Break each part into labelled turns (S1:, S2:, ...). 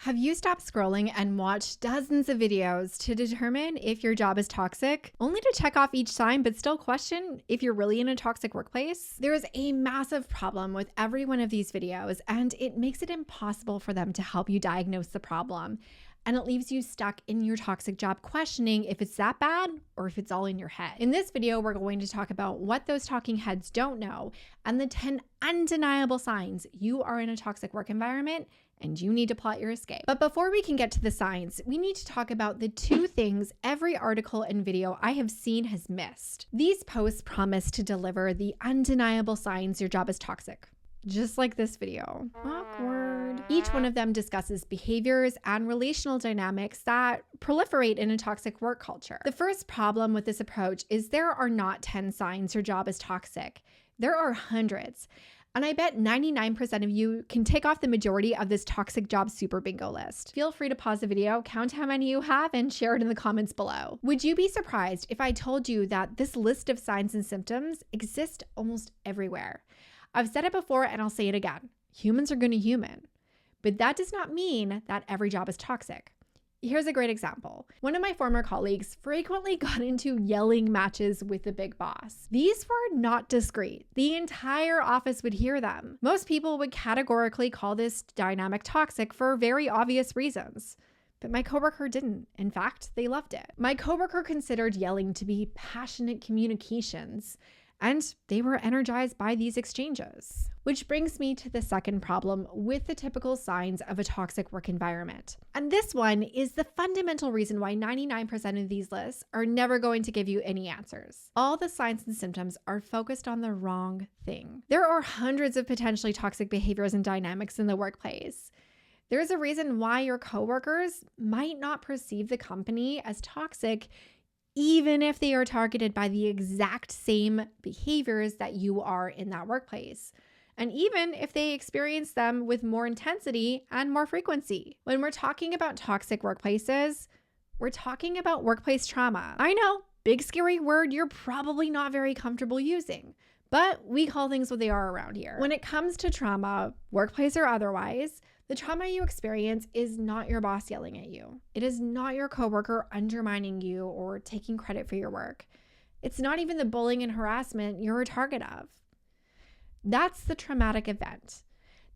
S1: Have you stopped scrolling and watched dozens of videos to determine if your job is toxic, only to check off each sign but still question if you're really in a toxic workplace? There is a massive problem with every one of these videos, and it makes it impossible for them to help you diagnose the problem. And it leaves you stuck in your toxic job questioning if it's that bad or if it's all in your head. In this video, we're going to talk about what those talking heads don't know and the 10 undeniable signs you are in a toxic work environment and you need to plot your escape. But before we can get to the signs, we need to talk about the 2 things every article and video I have seen has missed. These posts promise to deliver the undeniable signs your job is toxic. Just like this video. Awkward. Each one of them discusses behaviors and relational dynamics that proliferate in a toxic work culture. The first problem with this approach is there are not 10 signs your job is toxic. There are hundreds. And I bet 99% of you can tick off the majority of this toxic job super bingo list. Feel free to pause the video, count how many you have, and share it in the comments below. Would you be surprised if I told you that this list of signs and symptoms exists almost everywhere? I've said it before and I'll say it again. Humans are going to human. But that does not mean that every job is toxic. Here's a great example. One of my former colleagues frequently got into yelling matches with the big boss. These were not discreet. The entire office would hear them. Most people would categorically call this dynamic toxic for very obvious reasons. But my coworker didn't. In fact, they loved it. My coworker considered yelling to be passionate communications, and they were energized by these exchanges. Which brings me to the second problem with the typical signs of a toxic work environment. And this one is the fundamental reason why 99% of these lists are never going to give you any answers. All the signs and symptoms are focused on the wrong thing. There are hundreds of potentially toxic behaviors and dynamics in the workplace. There's a reason why your coworkers might not perceive the company as toxic, even if they are targeted by the exact same behaviors that you are in that workplace. And even if they experience them with more intensity and more frequency. When we're talking about toxic workplaces, we're talking about workplace trauma. I know, big scary word you're probably not very comfortable using, but we call things what they are around here. When it comes to trauma, workplace or otherwise, the trauma you experience is not your boss yelling at you. It is not your coworker undermining you or taking credit for your work. It's not even the bullying and harassment you're a target of. That's the traumatic event.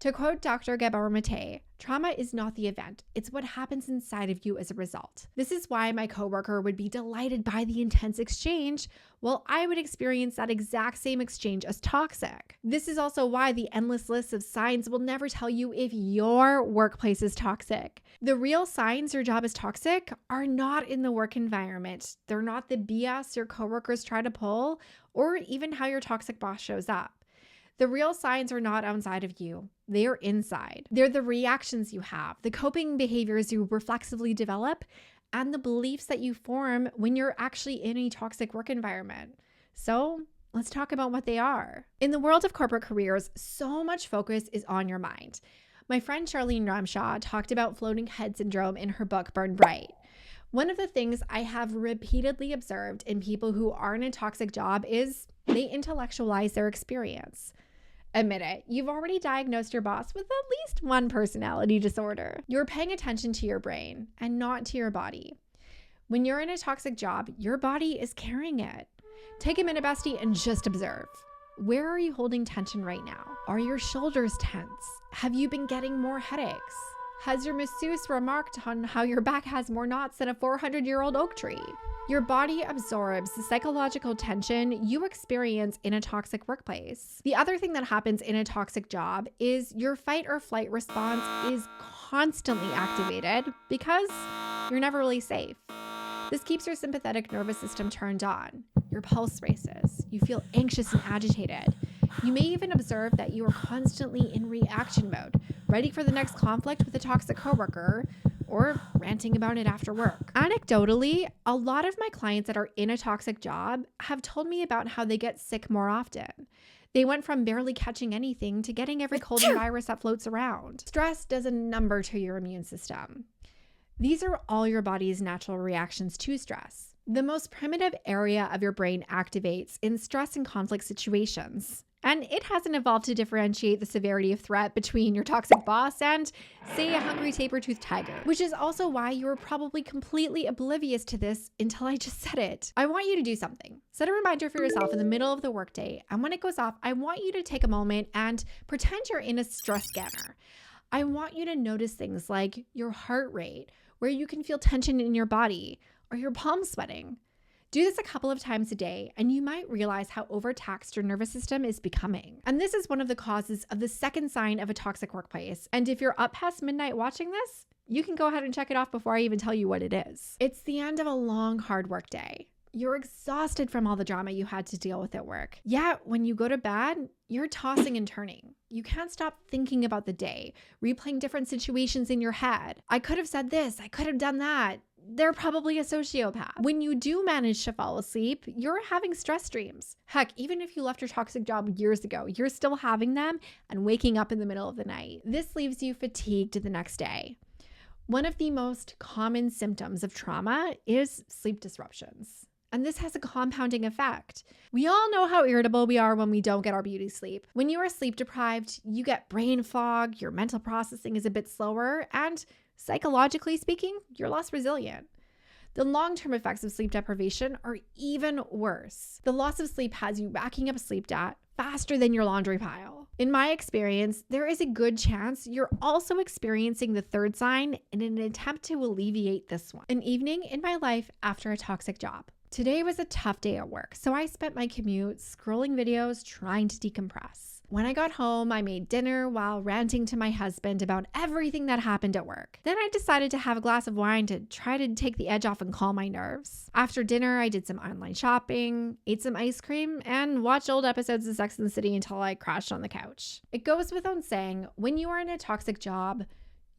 S1: To quote Dr. Gabor Mate, trauma is not the event, it's what happens inside of you as a result. This is why my coworker would be delighted by the intense exchange, while I would experience that exact same exchange as toxic. This is also why the endless list of signs will never tell you if your workplace is toxic. The real signs your job is toxic are not in the work environment. They're not the BS your coworkers try to pull, or even how your toxic boss shows up. The real signs are not outside of you. They are inside. They're the reactions you have, the coping behaviors you reflexively develop, and the beliefs that you form when you're actually in a toxic work environment. So let's talk about what they are. In the world of corporate careers, so much focus is on your mind. My friend Charlene Ramshaw talked about floating head syndrome in her book, Burn Bright. One of the things I have repeatedly observed in people who are in a toxic job is they intellectualize their experience. Admit it, you've already diagnosed your boss with at least one personality disorder. You're paying attention to your brain and not to your body. When you're in a toxic job, your body is carrying it. Take a minute, bestie, and just observe. Where are you holding tension right now? Are your shoulders tense? Have you been getting more headaches? Has your masseuse remarked on how your back has more knots than a 400-year-old oak tree? Your body absorbs the psychological tension you experience in a toxic workplace. The other thing that happens in a toxic job is your fight or flight response is constantly activated because you're never really safe. This keeps your sympathetic nervous system turned on. Your pulse races. You feel anxious and agitated. You may even observe that you are constantly in reaction mode, ready for the next conflict with a toxic coworker, or ranting about it after work. Anecdotally, a lot of my clients that are in a toxic job have told me about how they get sick more often. They went from barely catching anything to getting every cold and virus that floats around. Stress does a number to your immune system. These are all your body's natural reactions to stress. The most primitive area of your brain activates in stress and conflict situations, And it hasn't evolved to differentiate the severity of threat between your toxic boss and, say, a hungry saber-toothed tiger, which is also why you were probably completely oblivious to this until I just said it. I want you to do something. Set a reminder for yourself in the middle of the workday, and when it goes off, I want you to take a moment and pretend you're in a stress scanner. I want you to notice things like your heart rate, where you can feel tension in your body, or your palms sweating. Do this a couple of times a day, and you might realize how overtaxed your nervous system is becoming. And this is one of the causes of the second sign of a toxic workplace. And if you're up past midnight watching this, you can go ahead and check it off before I even tell you what it is. It's the end of a long, hard work day. You're exhausted from all the drama you had to deal with at work. Yet, when you go to bed, you're tossing and turning. You can't stop thinking about the day, replaying different situations in your head. I could have said this, I could have done that. They're probably a sociopath. When you do manage to fall asleep, you're having stress dreams. Heck, even if you left your toxic job years ago, you're still having them and waking up in the middle of the night. This leaves you fatigued the next day. One of the most common symptoms of trauma is sleep disruptions. And this has a compounding effect. We all know how irritable we are when we don't get our beauty sleep. When you are sleep deprived, you get brain fog, your mental processing is a bit slower, and psychologically speaking, you're less resilient. The long-term effects of sleep deprivation are even worse. The loss of sleep has you racking up sleep debt faster than your laundry pile. In my experience, there is a good chance you're also experiencing the third sign in an attempt to alleviate this one. An evening in my life after a toxic job. Today was a tough day at work, so I spent my commute scrolling videos trying to decompress. When I got home, I made dinner while ranting to my husband about everything that happened at work. Then I decided to have a glass of wine to try to take the edge off and calm my nerves. After dinner, I did some online shopping, ate some ice cream, and watched old episodes of Sex and the City until I crashed on the couch. It goes without saying, when you are in a toxic job,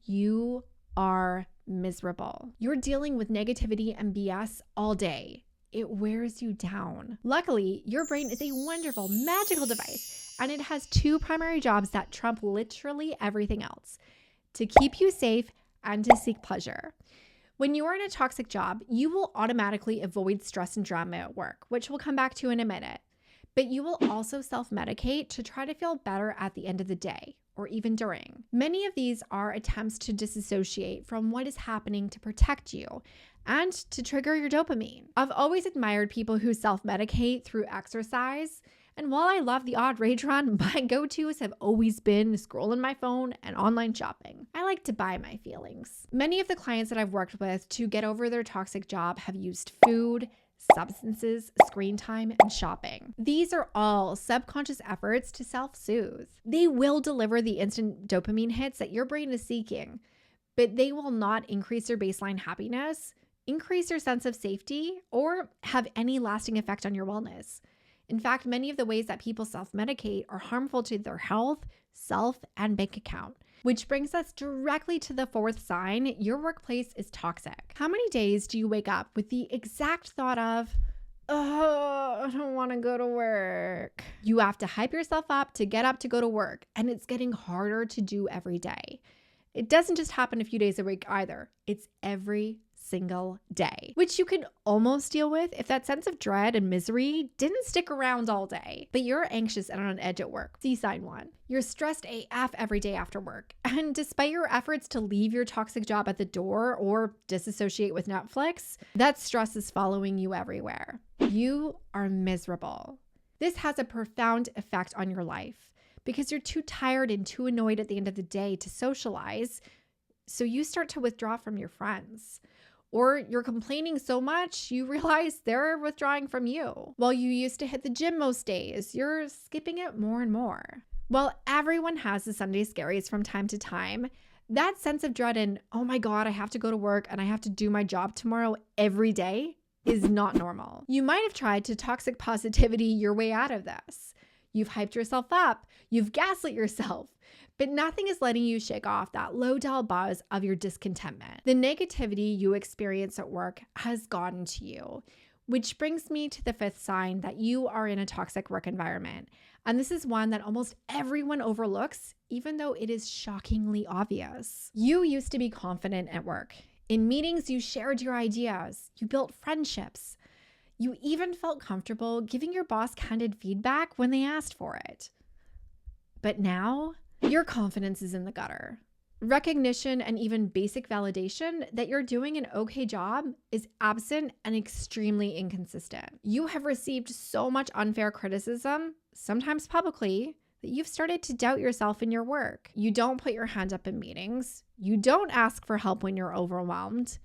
S1: you are miserable. You're dealing with negativity and BS all day. It wears you down. Luckily, your brain is a wonderful, magical device, and it has two primary jobs that trump literally everything else: to keep you safe and to seek pleasure. When you are in a toxic job, you will automatically avoid stress and drama at work, which we'll come back to in a minute. But you will also self-medicate to try to feel better at the end of the day, or even during. Many of these are attempts to disassociate from what is happening to protect you and to trigger your dopamine. I've always admired people who self-medicate through exercise, and while I love the odd rage run, my go-tos have always been scrolling my phone and online shopping. I like to buy my feelings. Many of the clients that I've worked with to get over their toxic job have used food, substances, screen time, and shopping. These are all subconscious efforts to self-soothe. They will deliver the instant dopamine hits that your brain is seeking, but they will not increase your baseline happiness, increase your sense of safety, or have any lasting effect on your wellness. In fact, many of the ways that people self-medicate are harmful to their health, self, and bank account. Which brings us directly to the fourth sign: your workplace is toxic. How many days do you wake up with the exact thought of, oh, I don't want to go to work? You have to hype yourself up to get up to go to work, and it's getting harder to do every day. It doesn't just happen a few days a week either. It's every single day, which you can almost deal with if that sense of dread and misery didn't stick around all day. But you're anxious and on edge at work. See sign 1. You're stressed AF every day after work. And despite your efforts to leave your toxic job at the door or disassociate with Netflix, that stress is following you everywhere. You are miserable. This has a profound effect on your life because you're too tired and too annoyed at the end of the day to socialize. So you start to withdraw from your friends. Or you're complaining so much, you realize they're withdrawing from you. While you used to hit the gym most days, you're skipping it more and more. While everyone has the Sunday scaries from time to time, that sense of dread and, oh my God, I have to go to work and I have to do my job tomorrow every day is not normal. You might have tried to toxic positivity your way out of this. You've hyped yourself up, you've gaslit yourself, but nothing is letting you shake off that low-dial buzz of your discontentment. The negativity you experience at work has gotten to you, which brings me to the fifth sign that you are in a toxic work environment. And this is one that almost everyone overlooks, even though it is shockingly obvious. You used to be confident at work. In meetings, you shared your ideas, you built friendships. You even felt comfortable giving your boss candid feedback when they asked for it. But now your confidence is in the gutter. Recognition and even basic validation that you're doing an okay job is absent and extremely inconsistent. You have received so much unfair criticism, sometimes publicly, that you've started to doubt yourself in your work. You don't put your hand up in meetings. You don't ask for help when you're overwhelmed.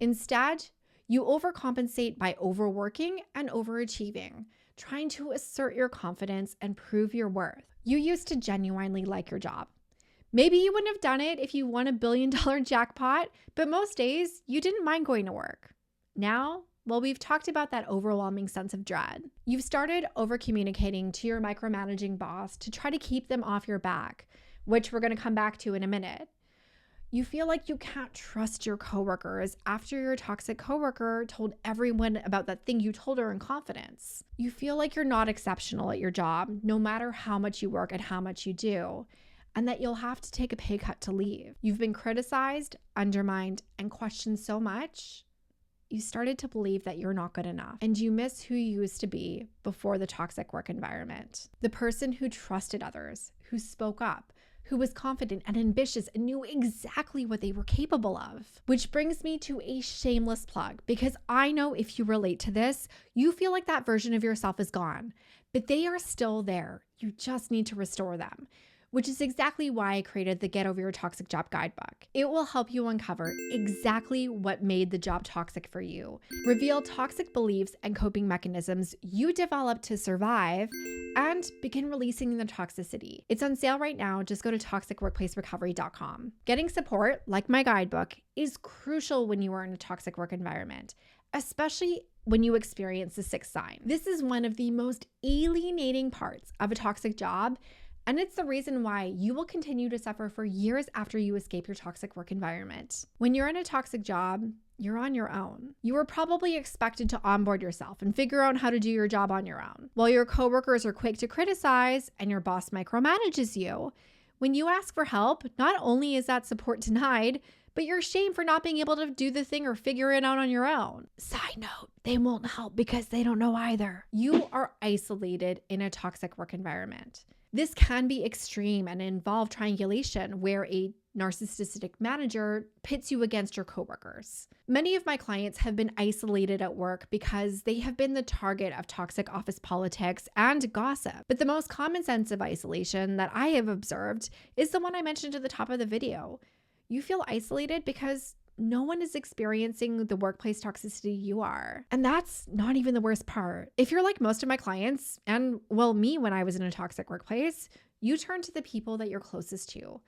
S1: Instead, you overcompensate by overworking and overachieving, trying to assert your confidence and prove your worth. You used to genuinely like your job. Maybe you wouldn't have done it if you won $1 billion jackpot, but most days you didn't mind going to work. Now, well, we've talked about that overwhelming sense of dread. You've started over-communicating to your micromanaging boss to try to keep them off your back, which we're going to come back to in a minute. You feel like you can't trust your coworkers after your toxic coworker told everyone about that thing you told her in confidence. You feel like you're not exceptional at your job, no matter how much you work and how much you do, and that you'll have to take a pay cut to leave. You've been criticized, undermined, and questioned so much, you started to believe that you're not good enough, and you miss who you used to be before the toxic work environment. The person who trusted others, who spoke up, who was confident and ambitious and knew exactly what they were capable of. Which brings me to a shameless plug, because I know if you relate to this, you feel like that version of yourself is gone, but they are still there. You just need to restore them, which is exactly why I created the Get Over Your Toxic Job Guidebook. It will help you uncover exactly what made the job toxic for you, reveal toxic beliefs and coping mechanisms you developed to survive, and begin releasing the toxicity. It's on sale right now. Just go to toxicworkplacerecovery.com. Getting support, like my guidebook, is crucial when you are in a toxic work environment, especially when you experience the sixth sign. This is one of the most alienating parts of a toxic job, and it's the reason why you will continue to suffer for years after you escape your toxic work environment. When you're in a toxic job, you're on your own. You are probably expected to onboard yourself and figure out how to do your job on your own. While your coworkers are quick to criticize and your boss micromanages you, when you ask for help, not only is that support denied, but you're shamed for not being able to do the thing or figure it out on your own. Side note, they won't help because they don't know either. You are isolated in a toxic work environment. This can be extreme and involve triangulation, where a narcissistic manager pits you against your coworkers. Many of my clients have been isolated at work because they have been the target of toxic office politics and gossip. But the most common sense of isolation that I have observed is the one I mentioned at the top of the video. You feel isolated because no one is experiencing the workplace toxicity you are. And that's not even the worst part. If you're like most of my clients, and well, me when I was in a toxic workplace, you turn to the people that you're closest to.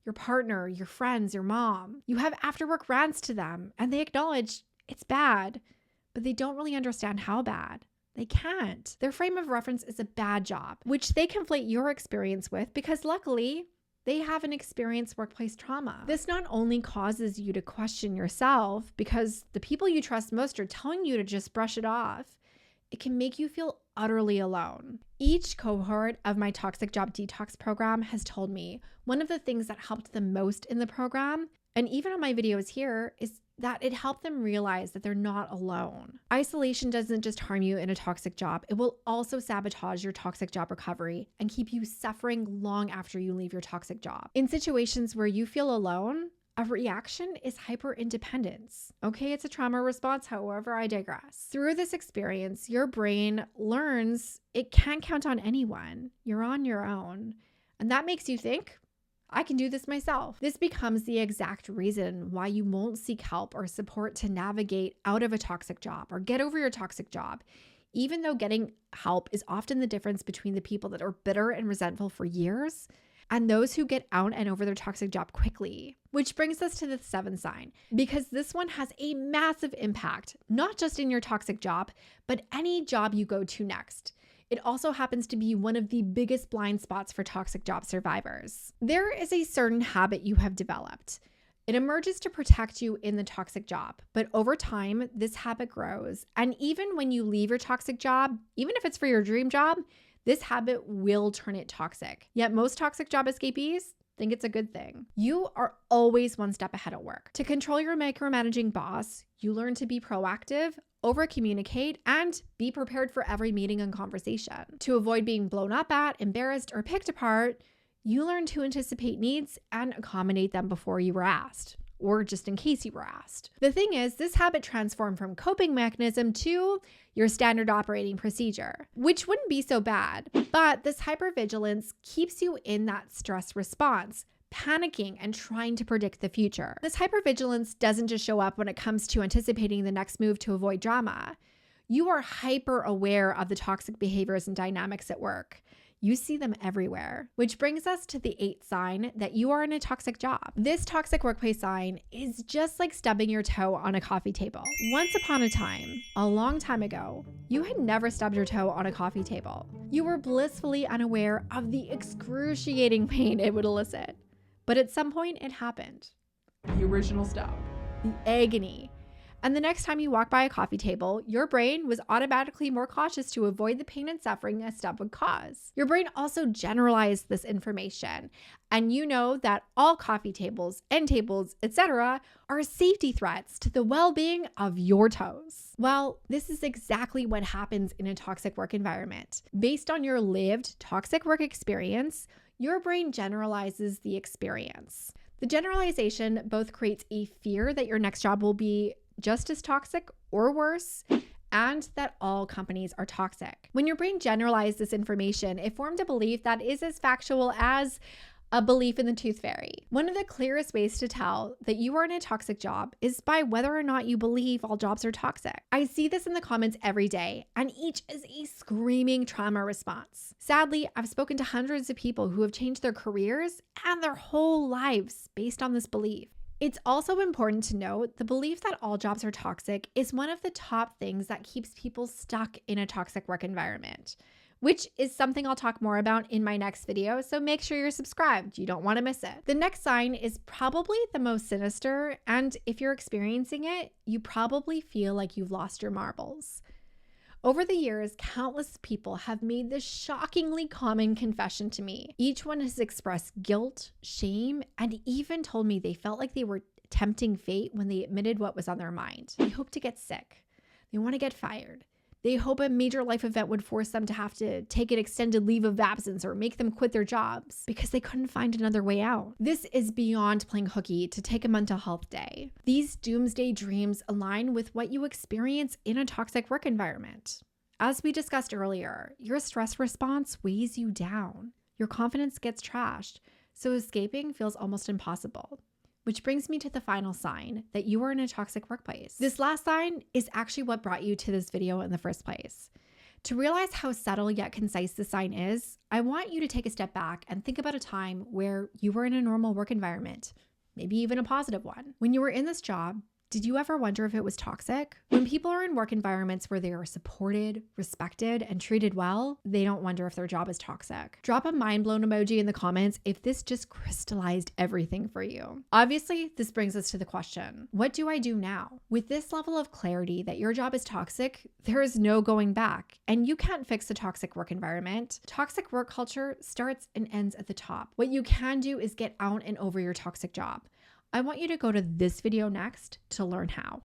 S1: Your partner, your friends, your mom. You have after work rants to them, and they acknowledge it's bad, but they don't really understand how bad. They can't. Their frame of reference is a bad job, which they conflate your experience with because luckily, they haven't experienced workplace trauma. This not only causes you to question yourself because the people you trust most are telling you to just brush it off, it can make you feel utterly alone. Each cohort of my Toxic Job Detox program has told me one of the things that helped them most in the program, and even on my videos here, is that it helped them realize that they're not alone. Isolation doesn't just harm you in a toxic job, it will also sabotage your toxic job recovery and keep you suffering long after you leave your toxic job. In situations where you feel alone, a reaction is hyper-independence. Okay, it's a trauma response, however, I digress. Through this experience, your brain learns it can't count on anyone. You're on your own. And that makes you think, I can do this myself. This becomes the exact reason why you won't seek help or support to navigate out of a toxic job or get over your toxic job, even though getting help is often the difference between the people that are bitter and resentful for years and those who get out and over their toxic job quickly. Which brings us to the seventh sign, because this one has a massive impact, not just in your toxic job, but any job you go to next. It also happens to be one of the biggest blind spots for toxic job survivors. There is a certain habit you have developed. It emerges to protect you in the toxic job, but over time, this habit grows. And even when you leave your toxic job, even if it's for your dream job, this habit will turn it toxic. Yet most toxic job escapees think it's a good thing. You are always one step ahead at work. To control your micromanaging boss, you learn to be proactive, over-communicate, and be prepared for every meeting and conversation. To avoid being blown up at, embarrassed, or picked apart, You learn to anticipate needs and accommodate them before you were asked, or just in case you were asked. The thing is, this habit transformed from coping mechanism to your standard operating procedure, which wouldn't be so bad. But this hypervigilance keeps you in that stress response, panicking and trying to predict the future. This hypervigilance doesn't just show up when it comes to anticipating the next move to avoid drama. You are hyper aware of the toxic behaviors and dynamics at work. You see them everywhere, which brings us to the 8th sign that you are in a toxic job. This toxic workplace sign is just like stubbing your toe on a coffee table. Once upon a time, a long time ago, you had never stubbed your toe on a coffee table. You were blissfully unaware of the excruciating pain it would elicit. But at some point, it happened. The original stub. The agony. And the next time you walk by a coffee table, your brain was automatically more cautious to avoid the pain and suffering a stub would cause. Your brain also generalized this information. And you know that all coffee tables, end tables, etc. are safety threats to the well-being of your toes. Well, this is exactly what happens in a toxic work environment. Based on your lived toxic work experience, your brain generalizes the experience. The generalization both creates a fear that your next job will be just as toxic or worse, and that all companies are toxic. When your brain generalized this information, it formed a belief that is as factual as a belief in the tooth fairy. One of the clearest ways to tell that you are in a toxic job is by whether or not you believe all jobs are toxic. I see this in the comments every day, and each is a screaming trauma response. Sadly, I've spoken to hundreds of people who have changed their careers and their whole lives based on this belief. It's also important to note the belief that all jobs are toxic is one of the top things that keeps people stuck in a toxic work environment, which is something I'll talk more about in my next video, so make sure you're subscribed. You don't want to miss it. The next sign is probably the most sinister, and if you're experiencing it, you probably feel like you've lost your marbles. Over the years, countless people have made this shockingly common confession to me. Each one has expressed guilt, shame, and even told me they felt like they were tempting fate when they admitted what was on their mind. They hope to get sick. They want to get fired. They hope a major life event would force them to have to take an extended leave of absence or make them quit their jobs because they couldn't find another way out. This is beyond playing hooky to take a mental health day. These doomsday dreams align with what you experience in a toxic work environment. As we discussed earlier, your stress response weighs you down. Your confidence gets trashed, so escaping feels almost impossible. Which brings me to the final sign that you are in a toxic workplace. This last sign is actually what brought you to this video in the first place. To realize how subtle yet concise this sign is, I want you to take a step back and think about a time where you were in a normal work environment, maybe even a positive one. When you were in this job, did you ever wonder if it was toxic? When people are in work environments where they are supported, respected, and treated well, they don't wonder if their job is toxic. Drop a mind blown emoji in the comments if this just crystallized everything for you. Obviously, this brings us to the question, what do I do now? With this level of clarity that your job is toxic, there is no going back, and you can't fix a toxic work environment. Toxic work culture starts and ends at the top. What you can do is get out and over your toxic job. I want you to go to this video next to learn how.